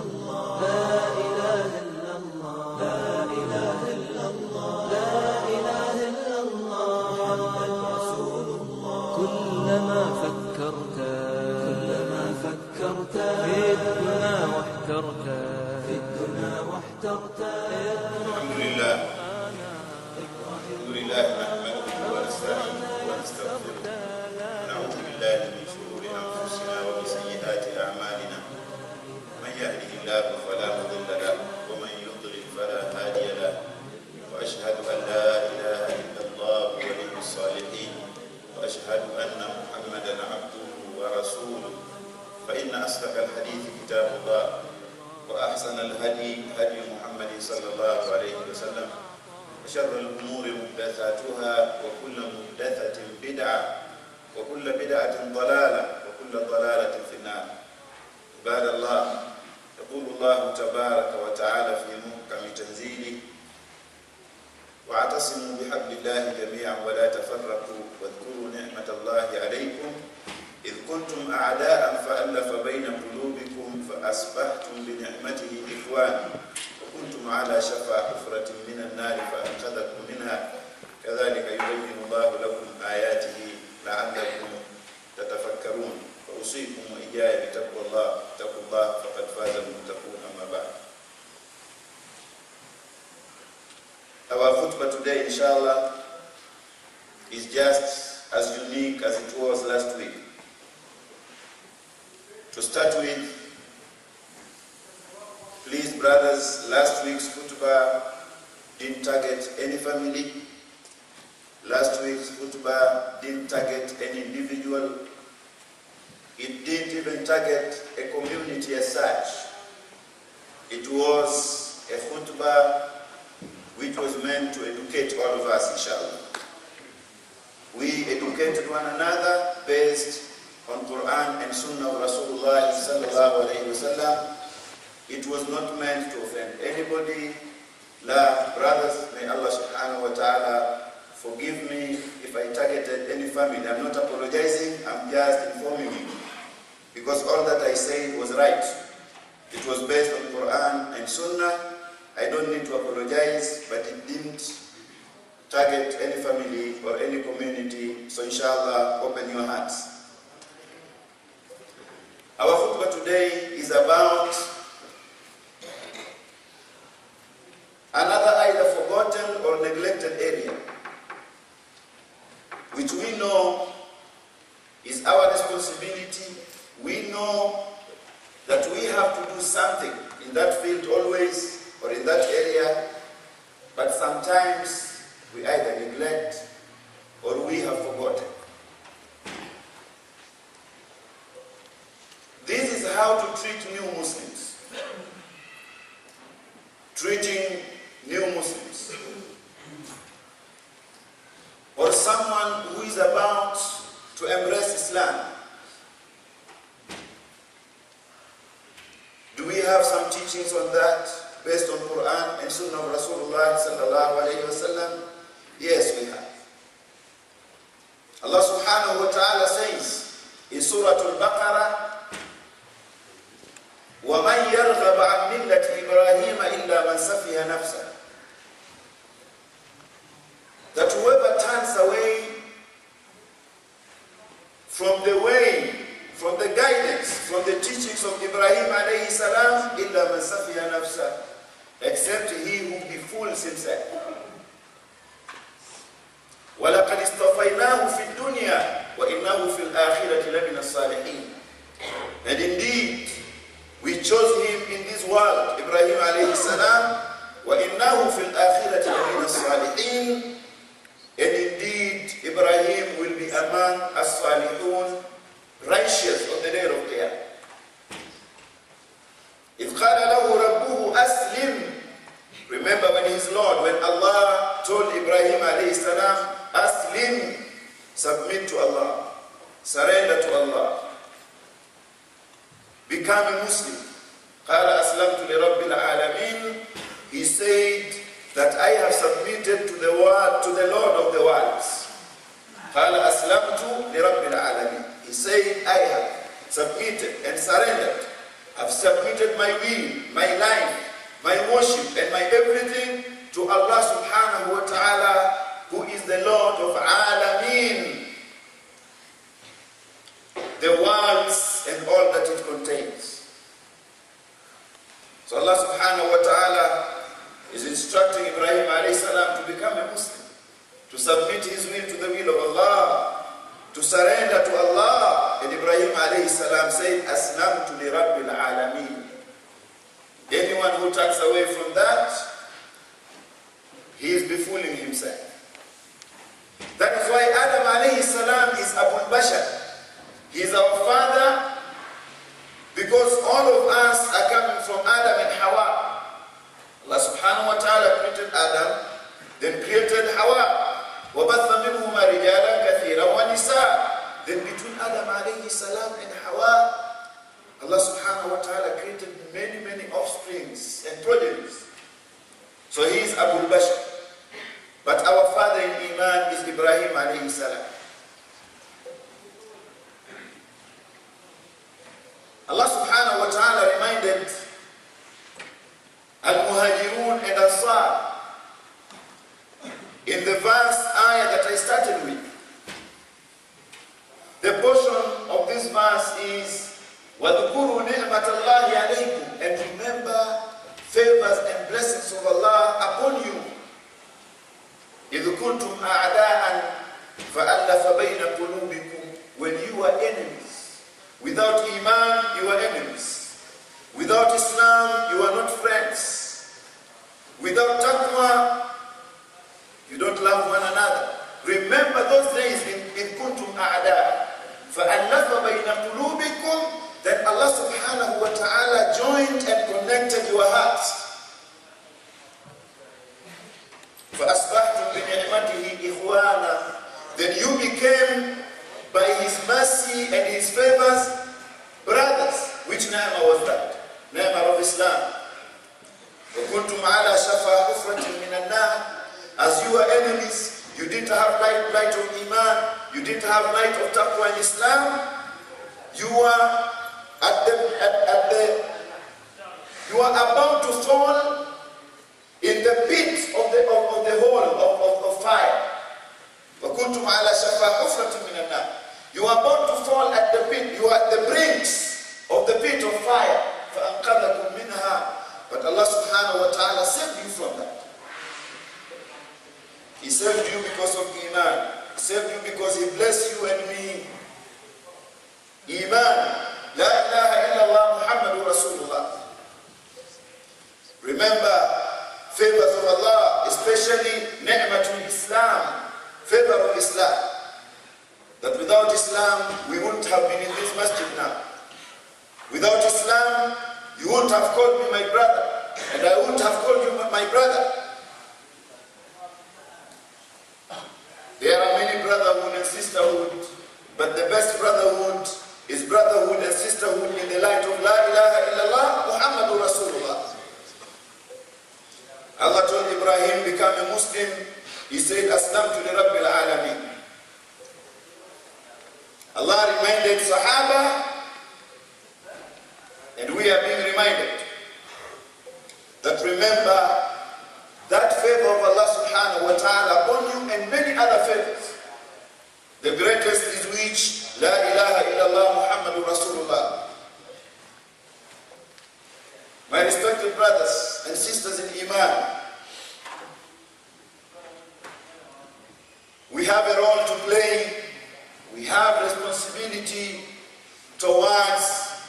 الله لا إله إلا الله لا إله إلا الله لا إله إلا الله محمد رسول الله كلما فكرت في الدنيا واحترت الحمد لله نحمده ونستعينه ونستغفره ونعوذ بالله من شرور أنفسنا ومن سيئات أعمالنا من يهده الله فلا مضل له ومن يضلل فلا هادي له وأشهد أن لا إله إلا الله ولي الصالحين وأشهد أن محمدا عبده ورسوله فإن أصدق الحديث كتاب الله وأحسن الهدي هدي محمد صلى الله عليه وسلم وشر الأمور محدثاتها وكل محدثة بدعة وكل بدعة ضلالة وكل ضلالة في النار. عباد الله، يقول الله تبارك وتعالى في محكم تنزيله: واعتصموا بحبل الله جميعا ولا تفرقوا واذكروا نعمة الله عليكم إذ كنتم أعداء فألف بين قلوبكم فأصبحتم بنعمته إخوانا وكنتم على شفا حفرة من النار فأنقذكم منها كذلك يبين الله لكم آياته لعلكم تتفكرون فأوصيكم وإياي بتقوى الله اتقوا الله فقد فاز المتقون. أما بعد. Our khutbah today, inshallah, is just as unique as it was last week. To start with, please brothers, last week's khutbah didn't target any family. Last week's khutbah didn't target any individual. It didn't even target a community as such. It was a khutbah which was meant to educate all of us, inshallah. We educated one another based on Quran and Sunnah of Rasulullah sallallahu alayhi wa sallam. It was not meant to offend anybody. La, brothers, may Allah subhanahu wa ta'ala forgive me if I targeted any family. I'm not apologizing, I'm just informing you. Because all that I said was right. It was based on Quran and Sunnah. I don't need to apologize, but it didn't target any family or any community. So inshallah, open your hearts. Our khutbah today is about another either forgotten or neglected area, which we know is our responsibility. We know that we have to do something in that field always, or in that area, but sometimes we either neglect or we have forgotten. This is how to treat new Muslims. Treating new Muslims, or someone who is about to embrace Islam. Do we have some teachings on that based on Quran and Sunnah of Rasulullah sallallahu alayhi wa sallam? Yes, we have. Allah subhanahu wa ta'ala says in Surah Al-Baqarah, وَمَنْ يَرْغَبَ عَنْ مِلَّةِ إِبْرَاهِيمَ إِلَّا مَنْ سَفِيهَ نَفْسَهُ. That whoever turns away from the way, from the guidance, from the teachings of Ibrahim alayhi salam, إِلَّا مَنْ سَفِيهَ نَفْسَهُ, except he who befools himself. وَلَقَدْ اصْطَفَيْنَاهُ فِي الدُّنْيَا وَإِنَّهُ فِي الْآخِرَةِ لَمِنَ الصَّالِحِينَ. And indeed, we chose him in this world, Ibrahim alayhi salam, وَإِنَّهُ فِي الْآخِرَةِ لَمِنَ الصَّالِحِينَ. And indeed, Ibrahim will be among as-salihun, righteous on the day of Qiyamah. إِذْ قَالَ لَهُ رَبُّهُ أَسْلِمْ. Remember when Allah told Ibrahim alayhi salam, Aslim, submit to Allah, surrender to Allah, become a Muslim. قَالَ أَسْلَمْتُ لِرَبِّ الْعَالَمِينَ. He said that I have submitted to the Lord of the worlds. قَالَ أَسْلَمْتُ لِرَبِّ الْعَالَمِينَ. He said I have submitted and surrendered I've submitted my will, my life, my worship, and my everything to Allah subhanahu wa ta'ala, who is the Lord of Alameen, the worlds and all that it contains. So Allah subhanahu wa ta'ala is instructing Ibrahim alayhi salam to become a Muslim, to submit his will to the will of Allah, to surrender to Allah. And Ibrahim alayhi salam said, Aslamtu li Rabbil Alameen. Anyone who turns away from that, he is befooling himself. That is why Adam alayhi salam is Abul Bashar. He is our father, because all of us are coming from Adam and Hawa. Allah subhanahu wa ta'ala created Adam, then created Hawa. وَبَثَّ مِنْهُمَا رِجَالًا كَثِيرًا وَنِسَاءً. Then between Adam alayhi salam and Hawa, Allah subhanahu wa ta'ala created many, many offsprings and progenies. So he is Abul Bashar. But our father in Iman is Ibrahim alayhi salam. Allah subhanahu wa ta'ala reminded Al-Muhajirun and Ansar in the verse ayah that I started with. The portion of this verse is وَذُكُرُوا نِعْمَةَ اللَّهِ عَلَيْكُمْ, and remember favors and blessings of Allah upon you. إِذْ كُنْتُمْ أَعْدَاءً فَأَلَّفَ بَيْنَ قُلُوبِكُمْ. When you were enemies. Without Iman, you are enemies. Without Islam, you are not friends. Without Taqwa, you don't love one another. Remember those days in kuntum a'da. فَأَلَّفَ بَيْنَ قُلُوبِكُمْ. Then Allah subhanahu wa ta'ala joined and connected your hearts. فَأَصْبَحْتُمْ بِنِعْمَتِهِ إِخْوَانًا. Then you became, by His mercy and His favors, brothers. Which ni'mah was that? Ni'mah of Islam. وَكُنْتُمْ عَلَى شَفَا حُفْرَةٍ مِنَ النَّارِ. As you were enemies, you didn't have light of Iman, you didn't have light of Taqwa in Islam, you were you are about to fall in the pit of the hole of fire. وَكُنْتُمْ عَلَى شَفَا حُفْرَةٍ مِنَ النَّارِ. You are about to fall at the pit. You are at the brinks of the pit of fire. فَأَنْقَذَكُمْ مِنْهَا. But Allah subhanahu wa ta'ala saved you from that. He saved you because of Iman. He saved you because He blessed you and me. Iman. La ilaha illallah Muhammadur Rasulullah. Remember favors of Allah, especially ni'matul Islam. Favor of Islam. That without Islam, we wouldn't have been in this masjid now. Without Islam, you wouldn't have called me my brother, and I wouldn't have called you my brother. There are many brotherhood and sisterhood, but the best brotherhood is brotherhood and sisterhood in the light of La ilaha illallah Muhammadur Rasulullah. Allah told Ibrahim, become a Muslim. He said, Aslamtu li Rabbil Alameen. Allah reminded Sahaba, and we are being reminded that remember that favor of Allah subhanahu wa ta'ala upon you and many other favors. The greatest is which? La ilaha illallah Muhammadur Rasulullah. My respected brothers and sisters in Iman, we have a role to play. We have responsibility towards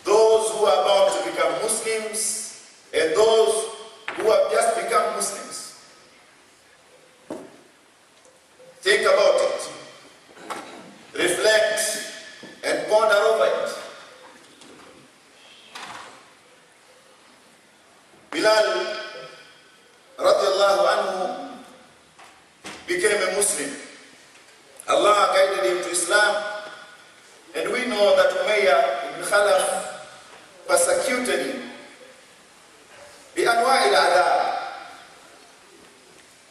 those who are about to become Muslims and those who have just become Muslims. Think about it. Reflect and ponder over it. Bilal radiallahu anhu became a Muslim. Allah guided him to Islam, and we know that Umayyah ibn Khalaf persecuted him. بأنواع العذاب,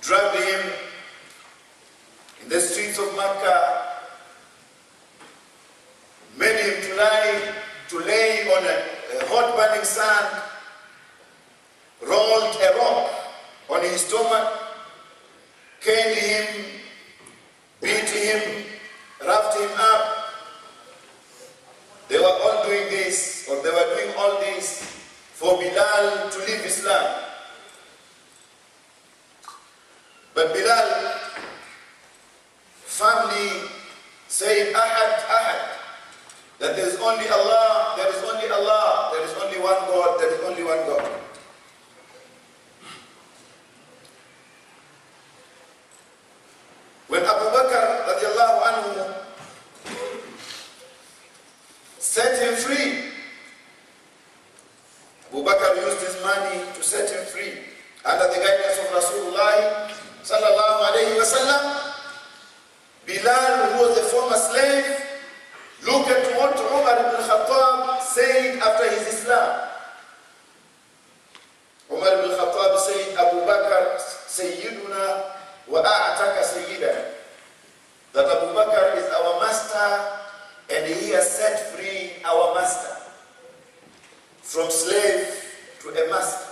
dragged him in the streets of Makkah, made him to lay on a hot burning sun, rolled a rock on his stomach, caned him, beat him, roughed him up. They were all doing this, or they were doing all this for Bilal to leave Islam. But Bilal firmly said, Ahad, Ahad, that there is only Allah, there is only Allah, there is only one God, there is only one God. When Abu Bakr radiallahu anhu set him free, Abu Bakr used his money to set him free under the guidance of Rasulullah sallallahu alayhi wa sallam. Bilal, who was a former slave, looked at what Umar ibn Khattab said after his Islam. Umar ibn Khattab said, Abu Bakr Sayyiduna wa a'taka Sayyidana. That Abu Bakr is our master and he has set free our master from slave to a master.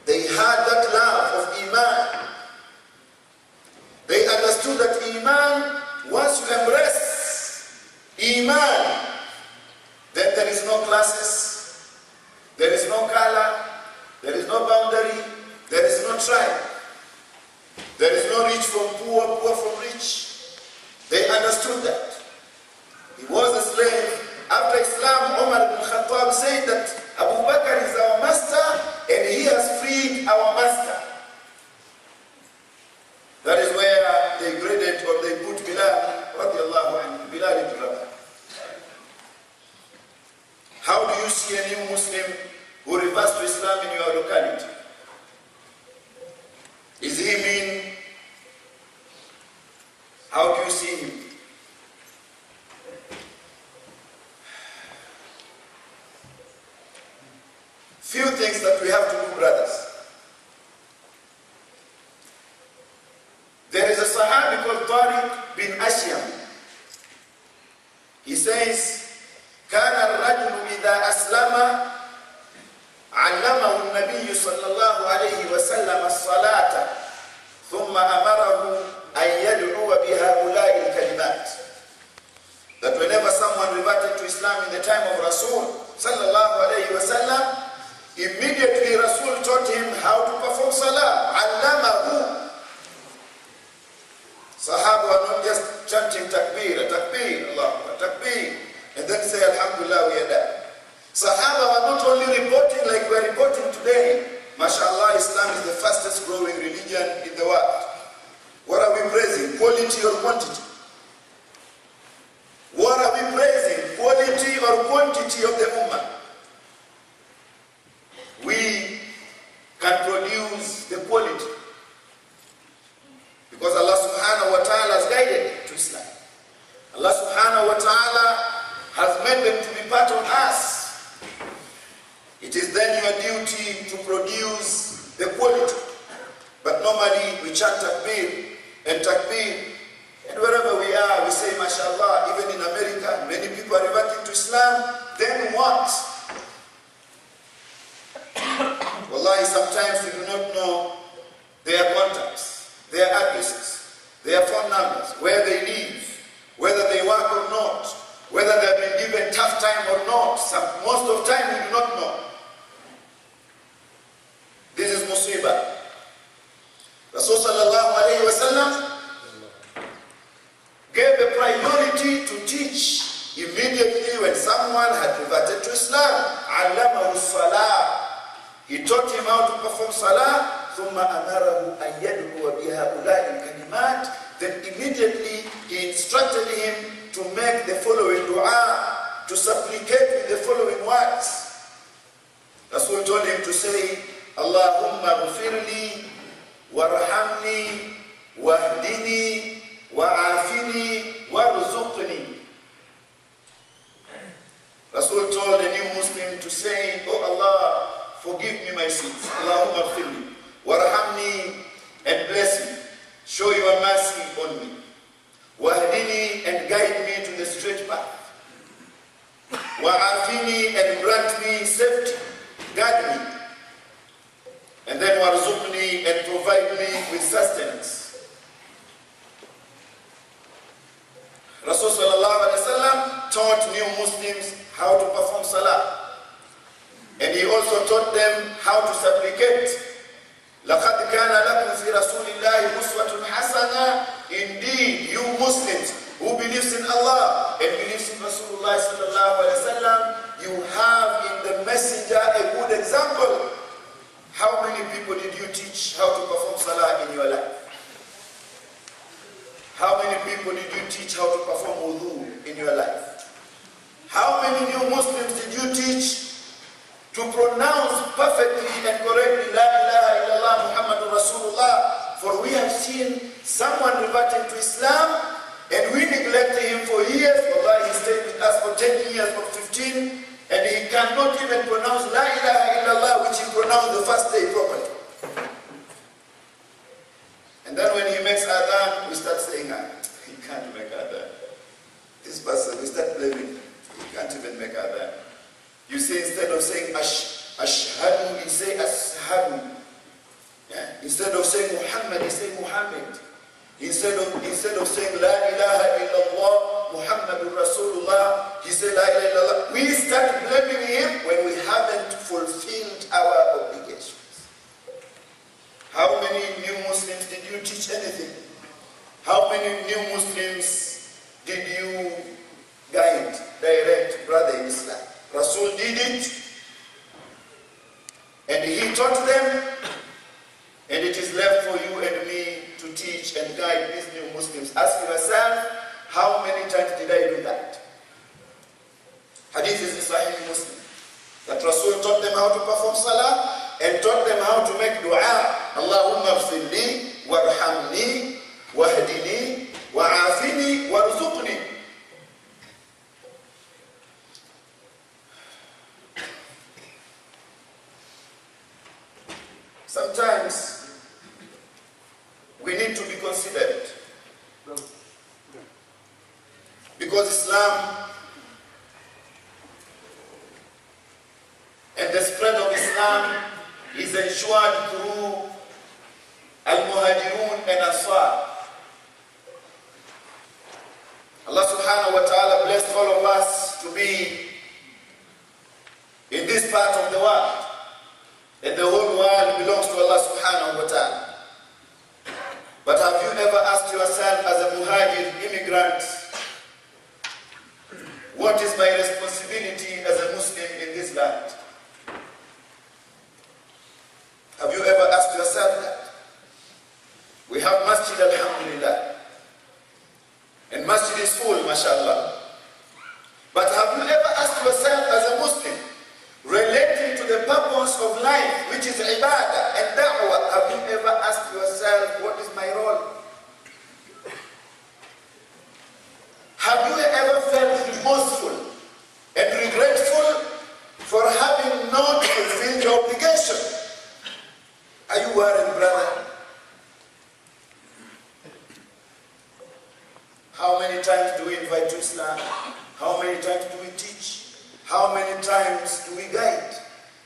They had that love of Iman. They understood that Iman, once you embrace Iman, then there is no classes, there is no color, there is no boundary, there is no tribe, there is no rich from poor, poor from rich. They understood that. He was a slave. After Islam, Umar ibn Khattab said that Abu Bakr is our master and he has freed our master. That is where they graded or they put Bilal radiallahu anhu, Bilal ibn Rabah. How do you see a new Muslim who reverts to Islam in your locality? Is he mean? How do you see him? Few things that we have to do, brothers. There is a Sahabi called Tariq bin Ashyam. He says, كان الرجل إذا أسلم علمه النبي صلى الله عليه وسلم الصلاة ثم أمره أن يدعو بهؤلاء الكلمات. That whenever someone reverted to Islam in the time of Rasul sallallahu alayhi wa sallam, immediately Rasul taught him how to perform salah. علمه. Sahaba were not just chanting takbir, takbir, Allah, takbir, and then say Alhamdulillah, we are done. Sahaba were not only reporting like we are reporting today. MashaAllah, Islam is the fastest growing religion in the world. What are we praising? Quality or quantity? What are we praising? Quality or quantity of the Ummah? We can produce the quality. Because Allah subhanahu wa ta'ala has guided to Islam. Allah subhanahu wa ta'ala has made them to be part of us. It is then your duty to produce the quality. But normally we chant takbir and takbir, and wherever we are we say mashallah. Even in America many people are reverting to Islam. Then what? Wallahi, sometimes we do not know their contacts, their addresses, their phone numbers, where they live, whether they work or not, whether they have been given tough time or not. Most of the time we do not know. This is musibah. Rasul sallallahu alayhi wa sallam gave a priority to teach immediately when someone had reverted to Islam. Allamahu salah. He taught him how to perform salah. ثم أمره أن يدعو بهؤلاء الكلمات. Then immediately he instructed him to make the following dua, to supplicate with the following words. Rasul told him to say, Allahumma ghfirli warhamni wahdini wa'afini warzuqni. Rasul told a new Muslim to say, oh Allah, forgive me my sins. Allahumma ghfirli warhamni, and bless me. Show your mercy on me. Wahdini, and guide me to the straight path. wa'afini, and grant me safety, guide me. And then warzuqni, and provide me with sustenance. Rasul sallallahu alaihi wasallam taught new Muslims how to perform salah. And he also taught them how to supplicate. لَقَدْ كَانَ لَكُمْ فِي رَسُولِ اللَّهِ أُسْوَةٌ حَسَنَةٌ. Indeed, you Muslims who believes in Allah and believes in Rasulullah sallallahu alaihi wasallam, you have in the messenger a good example. How many people did you teach how to perform salah in your life? How many people did you teach how to perform wudu in your life? How many new Muslims did you teach to pronounce perfectly and correctly La ilaha illallah Muhammadur Rasulullah? For we have seen someone reverting to Islam and we neglected him for years. Allah, he stayed with us for 10 years or 15 and he cannot even pronounce La ilaha illallah, which he pronounced the first day properly. And then when he makes adhan, we start saying, he can't make adhan. This person, we start blaming, he can't even make adhan. You say, instead of saying ashhadu, you say ashadu. Yeah? Instead of saying Muhammad, you say Muhammad. Instead of saying La ilaha illallah Muhammadur Rasulullah, he said La ilaha illallah. We start blaming him when we haven't fulfilled our obligations. How many new Muslims did you teach anything? How many new Muslims did you guide, direct, brother in Islam? Rasul did it, and he taught them, and it is left for you and me to teach and guide these new Muslims. Ask yourself, how many times did I do that? Hadith is in Sahih Muslim, that Rasul taught them how to perform salah, and taught them how to make dua. Allahumma ghfirli, warhamni, wahdini, wa'afini, warzuqni. Sometimes we need to be considerate, because Islam and the spread of Islam is ensured through Al-Muhajirun and Ansar. Allah subhanahu wa ta'ala blessed all of us to be in this part of the world. And the whole world belongs to Allah subhanahu wa ta'ala. But have you ever asked yourself as a muhajir immigrant, what is my responsibility as a Muslim in this land? Have you ever asked yourself that? We have masjid, alhamdulillah. And masjid is full, mashallah. But have you ever asked yourself as a Muslim, relating to the purpose of life, which is ibadah and da'wah, have you ever asked yourself, what is my role? Have you ever felt remorseful and regretful for having not fulfilled your obligation? Are you worried, brother? How many times do we invite to Islam? How many times do we teach? How many times do we guide?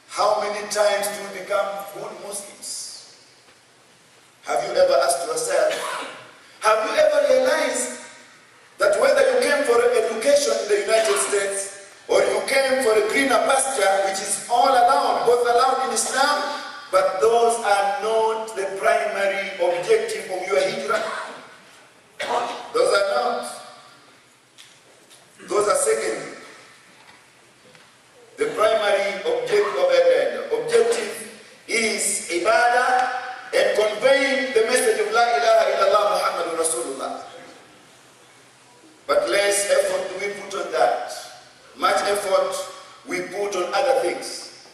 How many times do we become good Muslims? Have you ever asked yourself? Have you ever realized that whether you came for education in the United States or you came for a greener pasture, which is all allowed, both allowed in Islam, but those are not the primary objective of your hijrah? Those are not. Those are secondary. The primary objective is ibadah and conveying the message of La ilaha illallah Muhammadur Rasulullah. But less effort do we put on that. Much effort we put on other things.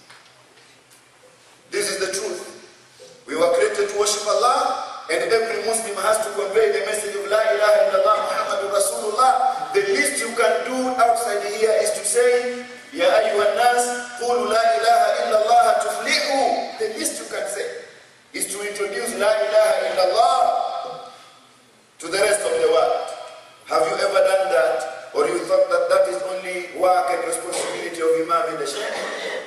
ما بين شيء.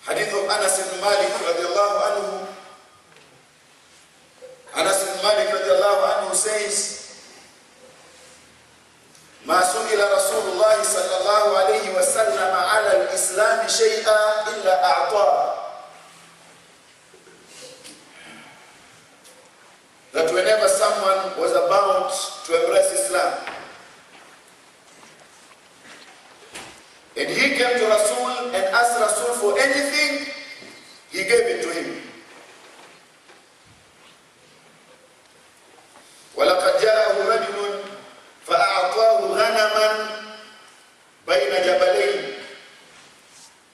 حديث أنس بن مالك رضي الله عنه. Anas bin Malik radiallahu anhu says, ما سئل رسول الله صلى الله عليه وسلم على الإسلام شيئا إلا أعطاه. That whenever someone was about to embrace Islam and he came to Rasul and asked Rasul for anything, he gave it to him. وَلَقَدْ جَاءَهُ رَجُلٌ فَأَعْطَاهُ غَنَمًا بَيْنَ جَبَلَيْنِ.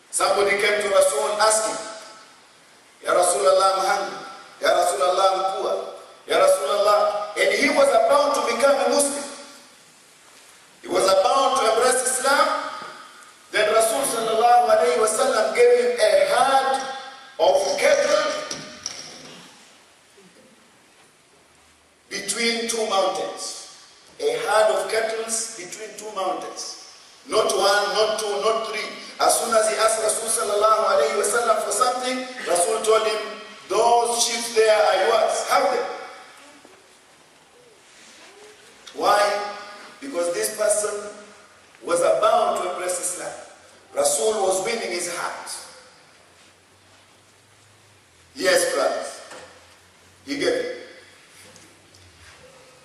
Somebody came to Rasul asking, Ya Rasulallah, I'm hungry. Ya Rasulallah, I'm poor. Ya Rasulallah. And he was about to become a Muslim. He was about to embrace Islam. Then Rasul sallallahu alayhi wa sallam gave him a herd of cattle between two mountains. A herd of cattle between two mountains. Not one, not two, not three. As soon as he asked Rasul sallallahu alayhi wa sallam for something, Rasul told him, those sheep there are yours. Have them. Why? Because this person was about to embrace Islam. Rasul was winning his heart. Yes, brothers. He gave it.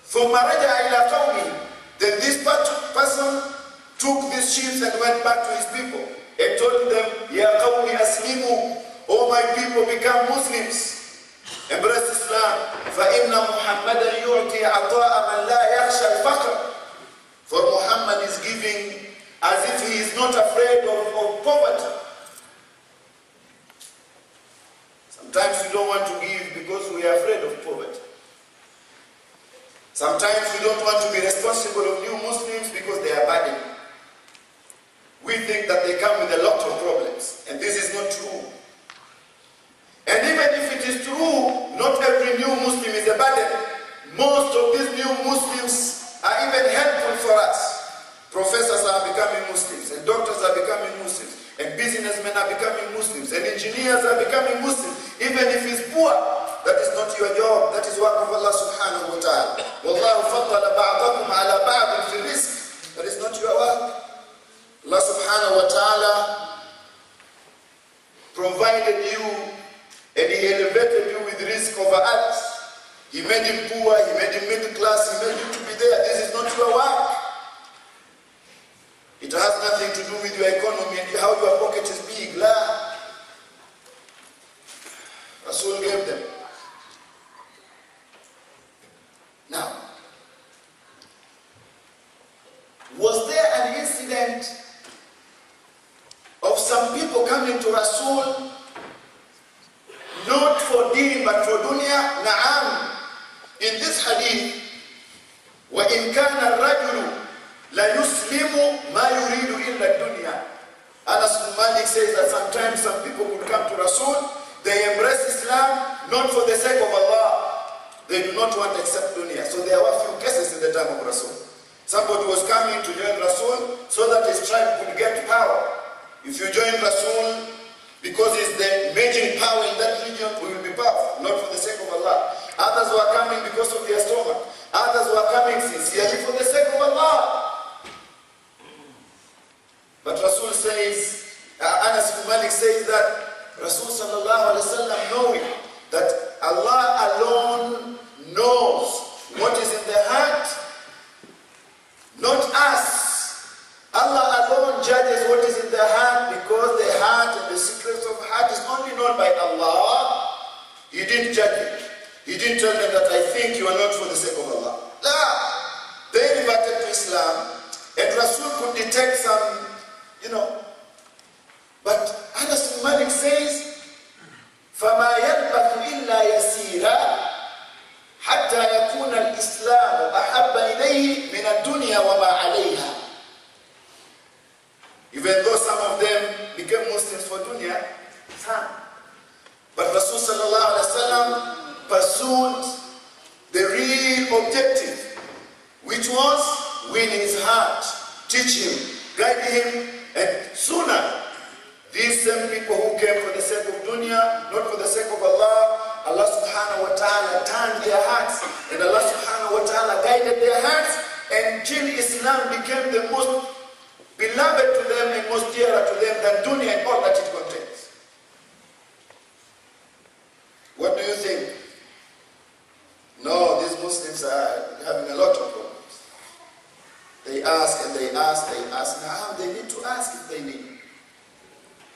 ثم رجع إلى قومه. Then this person took these sheep and went back to his people and told them, Ya qawmi aslimu, O my people, become Muslims. Embrace Islam. فَإِنَّ مُحَمَّدًا يُعْطِي عَطَاءَ مَنْ لَا يَخْشَى الْفَقْرَ. For Muhammad is giving as if he is not afraid of poverty. Sometimes we don't want to give because we are afraid of poverty. Sometimes we don't want to be responsible of new Muslims because they are burdened. We think that they come with a lot of problems, and this is not true. And even if it is true, not every new Muslim is a burden. Most of these new Muslims are even helpful for us. Professors are becoming Muslims, and doctors are becoming Muslims, and businessmen are becoming Muslims, and engineers are becoming Muslims. Even if he's poor, that is not your job. That is work of Allah subhanahu wa ta'ala. وَاللَّهُ فَضَّلَ بَعْضَكُمْ عَلَى بَعْضٍ فِي الرِّزْقِ. That is not your work. Allah subhanahu wa ta'ala provided you and He elevated you with risk over others. He made him poor, He made him middle class, He made you to be there. This is not your work. It has nothing to do with your economy and how your pocket is big. La. Rasul gave them. Now, was there an incident of some people coming to Rasul not for deen but for dunya? Na'am. In this hadith, وَإِنْ كَانَ الرَّجُلُ لَيُسْلِمُ مَا يُرِيدُ إِلَّا الدُّنْيَا. Anas bin Malik says that sometimes some people would come to Rasul, they embrace Islam not for the sake of Allah. They do not want except dunya. So there were few cases in the time of Rasul. Somebody was coming to join Rasul so that his tribe could get power. If you join Rasul because he's the major power in that region, we will be powerful, not for the sake of Allah. Others were coming because of their stomach. Others were coming sincerely for the sake of Allah. But Rasul says, Anas bin Malik says that Rasul sallallahu alaihi wasallam, knowing that Allah alone knows what is in the heart, not us. Allah alone judges what is in the heart, because the heart and the secrets of heart is only known by Allah. He didn't judge it. He didn't tell them that I think you are not for the sake of Allah. No. They reverted to Islam, and Rasul could detect some, But Anas bin Malik says, فَمَا يَلْبَثُ إِلَّا يَسِيرًا حَتَّى يَكُونَ الْإِسْلَامُ أَحَبَّ إِلَيْهِ مِنَ الدُّنْيَا وَمَا عَلَيْهَا. Even though some of them became Muslims for dunya, some. But Rasul sallallahu alaihi wasallam pursued the real objective, which was win his heart, teach him, guide him, and sooner these same people who came for the sake of dunya, not for the sake of Allah, Allah subhanahu wa ta'ala turned their hearts, and Allah subhanahu wa ta'ala guided their hearts, and till Islam became the most beloved to them and most dearer to them than dunya and all that it contains. What do you think? No, these Muslims are having a lot of problems. They ask and they ask, they ask. Now they need to ask if they need.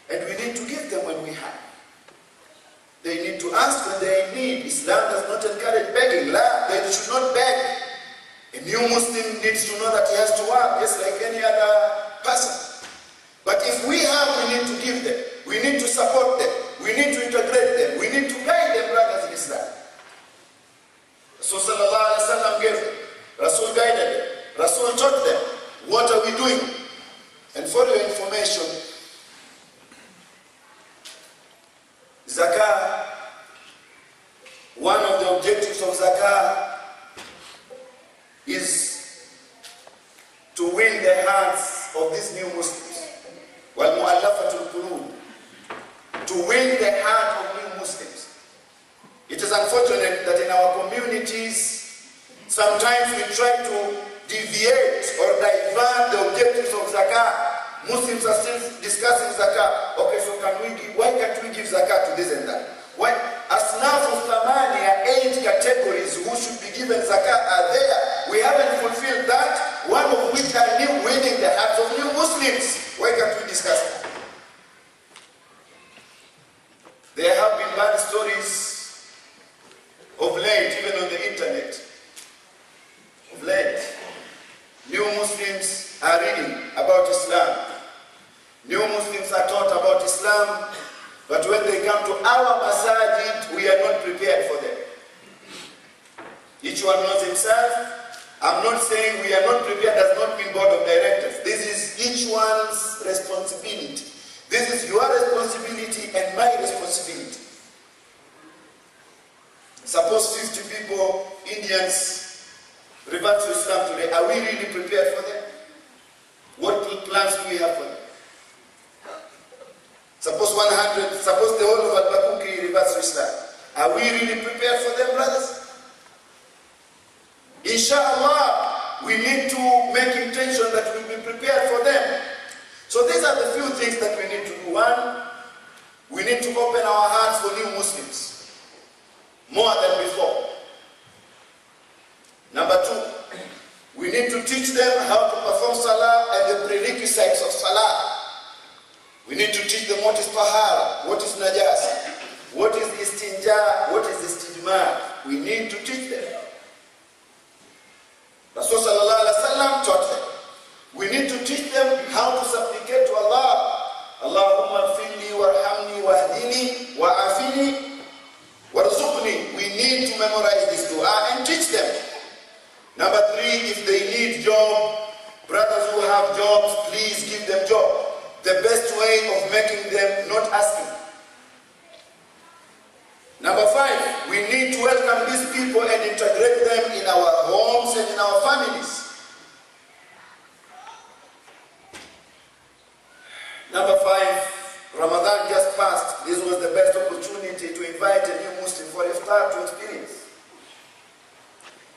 And we need to give them when we have. They need to ask when they need. Islam does not encourage begging. They should not beg. A new Muslim needs to know that he has to work, just like any other person. But if we have, we need to give them. We need to support them. We need to integrate them. We need to guide them, brothers in Islam. Rasul sallallahu alaihi wasallam gave them. Rasul guided them. Rasul taught them. What are we doing? And for your information, Zakah, one of the objectives of Zakah is to win the hearts of these new Muslims. وَالْمُؤَلَّفَةُ الْقُلُوبِ, to win the heart of new Muslims. It is unfortunate that in our communities, sometimes we try to deviate or divert the objectives of Zakah. Muslims are still discussing Zakah. Okay, so why can't we give Zakah to this and that? Why? Asnaf of Thamania, 8 categories who should be given Zakah are there. We haven't fulfilled that, one of which are winning the hearts of new Muslims. Why can't we discuss that? There have been bad stories of late, even on the internet. Of late, new Muslims are reading about Islam. New Muslims are taught about Islam, but when they come to our masajid, we are not prepared for them. Each one knows himself. I'm not saying we are not prepared does not mean board of directors. This is each one's responsibility. This is your responsibility and my responsibility. Suppose 50 people, Indians, revert to Islam today. Are we really prepared for them? What plans do we have for them? Suppose 100, suppose the whole of Albuquerque reverts to Islam. Are we really prepared for them, brothers? Inshallah, we need to make intention that we'll be prepared for them. So these are the few things that we need to do. One, we need to open our hearts for new Muslims, more than before. Number 2, we need to teach them how to perform Salah and the prerequisites of Salah. We need to teach them what is tahara, what is najasa, what is istinja, what is istijmar. We need to teach them. Rasul sallallahu alaihi wasallam taught them. We need to teach them how to supplicate to Allah. Allahumma fili warhamni wahdini wa'afini warzuqni. We need to memorize this dua and teach them. Number 3, if they need job, brothers who have jobs, please give them job. The best way of making them not asking. Number 5, we need to welcome these people and integrate them in our homes and in our families. Number 5, Ramadan just passed. This was the best opportunity to invite a new Muslim for iftar to experience.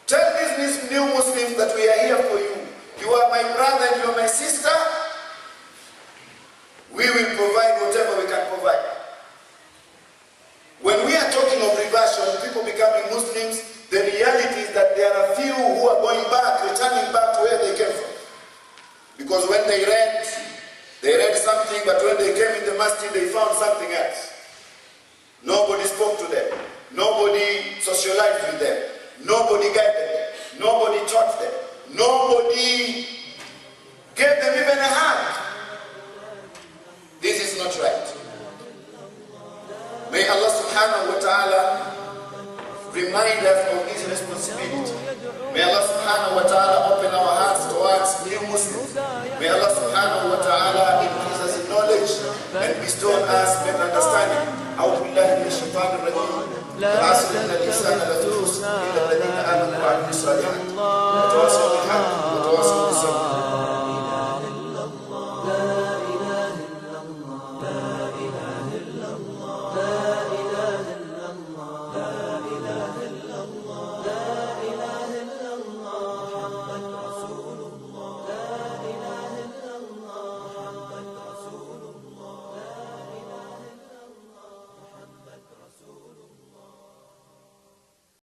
Tell these new Muslims that we are here for you. You are my brother and you are my sister. We will provide whatever we can provide. When we are talking of reversion, people becoming Muslims, the reality is that there are few who are going back, returning back to where they came from. Because when they read something, but when they came in the masjid, they found something else. Nobody spoke to them. Nobody socialized with them. Nobody guided them. Nobody taught them. Nobody gave them even a hand.